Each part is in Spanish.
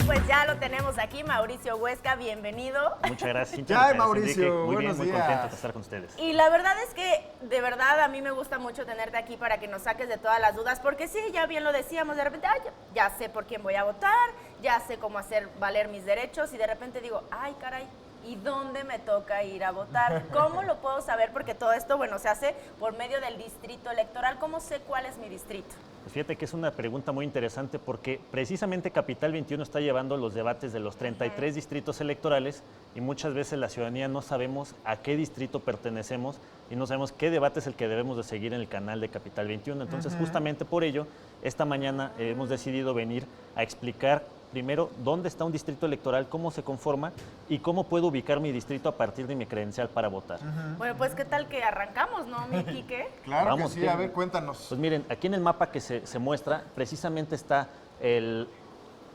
pues ya lo tenemos aquí, Mauricio Huesca, bienvenido. Muchas gracias, Cintia. Ya, Mauricio, muy buenos bien, muy días. contento de estar con ustedes. Y la verdad es que, de verdad, a mí me gusta mucho tenerte aquí para que nos saques de todas las dudas, porque sí, ya bien lo decíamos, de repente, ay, ya sé por quién voy a votar, ya sé cómo hacer valer mis derechos, y de repente digo, ay, caray, ¿y dónde me toca ir a votar? ¿Cómo lo puedo saber? Porque todo esto, bueno, se hace por medio del distrito electoral. ¿Cómo sé cuál es mi distrito? Pues fíjate que es una pregunta muy interesante porque precisamente Capital 21 está llevando los debates de los 33 distritos electorales y muchas veces la ciudadanía no sabemos a qué distrito pertenecemos y no sabemos qué debate es el que debemos de seguir en el canal de Capital 21. Entonces, justamente por ello, esta mañana hemos decidido venir a explicar primero dónde está un distrito electoral, cómo se conforma y cómo puedo ubicar mi distrito a partir de mi credencial para votar. Bueno, pues qué tal que arrancamos, ¿no, mi Quique? Claro Vamos, que sí, a ver, cuéntanos. Pues miren, aquí en el mapa que se muestra, precisamente está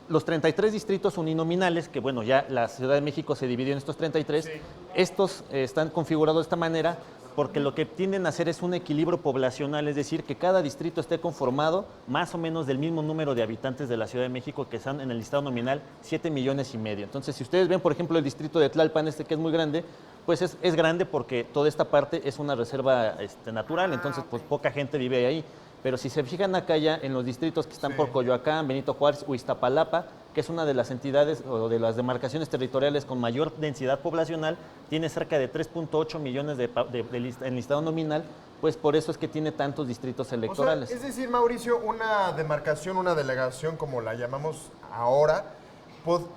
los 33 distritos uninominales, que bueno, ya la Ciudad de México se dividió en estos 33. Sí. Estos están configurados de esta manera porque lo que tienden a hacer es un equilibrio poblacional, es decir, que cada distrito esté conformado más o menos del mismo número de habitantes de la Ciudad de México, que están en el listado nominal 7,5 millones. Entonces, si ustedes ven, por ejemplo, el distrito de Tlalpan, que es muy grande, pues es grande porque toda esta parte es una reserva natural, entonces pues poca gente vive ahí. Pero si se fijan acá ya en los distritos que están por Coyoacán, Benito Juárez o Iztapalapa, que es una de las entidades o de las demarcaciones territoriales con mayor densidad poblacional, tiene cerca de 3,8 millones en listado nominal, pues por eso es que tiene tantos distritos electorales. O sea, es decir, Mauricio, una demarcación, una delegación, como la llamamos ahora,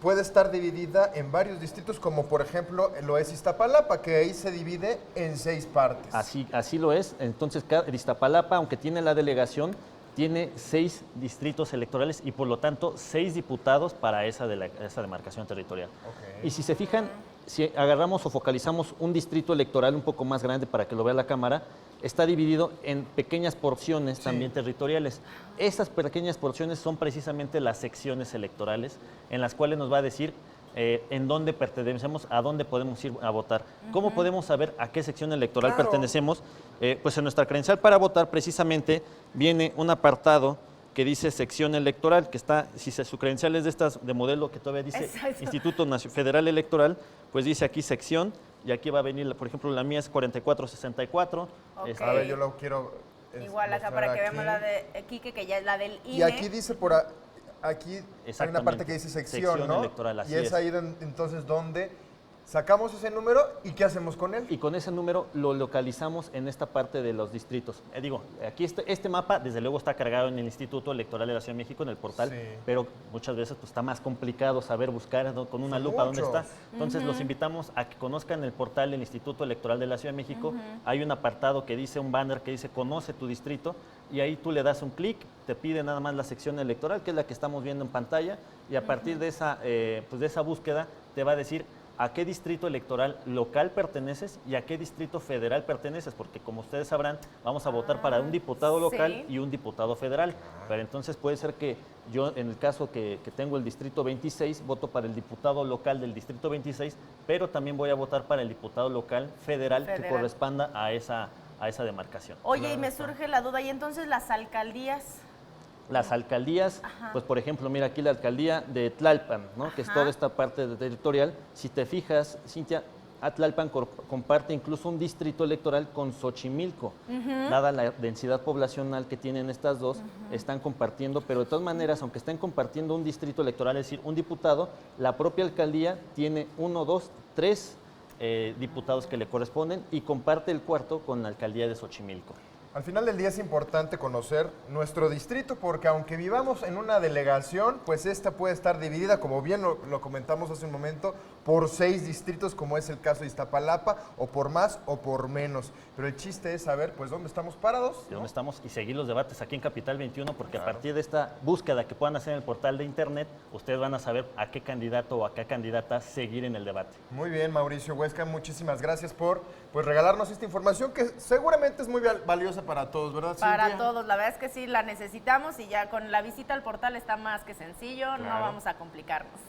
puede estar dividida en varios distritos, como por ejemplo lo es Iztapalapa, que ahí se divide en 6 partes. Así lo es. Entonces, Iztapalapa, aunque tiene la delegación, tiene 6 distritos electorales y por lo tanto 6 diputados para esa demarcación territorial. Okay. Y si se fijan, si agarramos o focalizamos un distrito electoral un poco más grande para que lo vea la cámara, está dividido en pequeñas porciones también territoriales. Esas pequeñas porciones son precisamente las secciones electorales en las cuales nos va a decir en dónde pertenecemos, a dónde podemos ir a votar. ¿Cómo podemos saber a qué sección electoral pertenecemos? Pues en nuestra credencial para votar precisamente viene un apartado que dice sección electoral, que está, si su credencial es de estas de modelo que todavía dice Instituto Federal Electoral, pues dice aquí sección, y aquí va a venir, por ejemplo, la mía es 4464. Okay. A ver, yo lo quiero igual acá para que veamos la de Quique, que ya es la del INE. Y aquí dice aquí hay una parte que dice sección, ¿no? Electoral, así y es ahí entonces donde sacamos ese número y ¿qué hacemos con él? Y con ese número lo localizamos en esta parte de los distritos. Aquí este mapa desde luego está cargado en el Instituto Electoral de la Ciudad de México, en el portal, pero muchas veces pues, está más complicado saber buscar con una lupa dónde está. Entonces los invitamos a que conozcan el portal del Instituto Electoral de la Ciudad de México. Hay un apartado que dice, un banner que dice Conoce tu distrito, y ahí tú le das un clic, te pide nada más la sección electoral, que es la que estamos viendo en pantalla, y a partir de esa búsqueda te va a decir a qué distrito electoral local perteneces y a qué distrito federal perteneces, porque como ustedes sabrán, vamos a votar para un diputado local y un diputado federal. Pero entonces puede ser que yo, en el caso que tengo el distrito 26, voto para el diputado local del distrito 26, pero también voy a votar para el diputado local federal. Que corresponda a esa demarcación. Oye, y me surge la duda, ¿y entonces las alcaldías? Las alcaldías, pues por ejemplo, mira aquí la alcaldía de Tlalpan, ¿no? Que es toda esta parte territorial. Si te fijas, Cintia, Tlalpan comparte incluso un distrito electoral con Xochimilco. Dada la densidad poblacional que tienen estas dos, están compartiendo, pero de todas maneras, aunque estén compartiendo un distrito electoral, es decir, un diputado, la propia alcaldía tiene 1, 2, 3 diputados que le corresponden y comparte el cuarto con la alcaldía de Xochimilco. Al final del día es importante conocer nuestro distrito porque aunque vivamos en una delegación, pues esta puede estar dividida, como bien lo comentamos hace un momento, por 6 distritos, como es el caso de Iztapalapa, o por más o por menos. Pero el chiste es saber pues dónde estamos parados, ¿no? Dónde estamos y seguir los debates aquí en Capital 21, porque a partir de esta búsqueda que puedan hacer en el portal de internet, ustedes van a saber a qué candidato o a qué candidata seguir en el debate. Muy bien, Mauricio Huesca, muchísimas gracias por regalarnos esta información que seguramente es muy valiosa para todos, ¿verdad, Cintia? Para todos, la verdad es que sí, la necesitamos y ya con la visita al portal está más que sencillo, no vamos a complicarnos.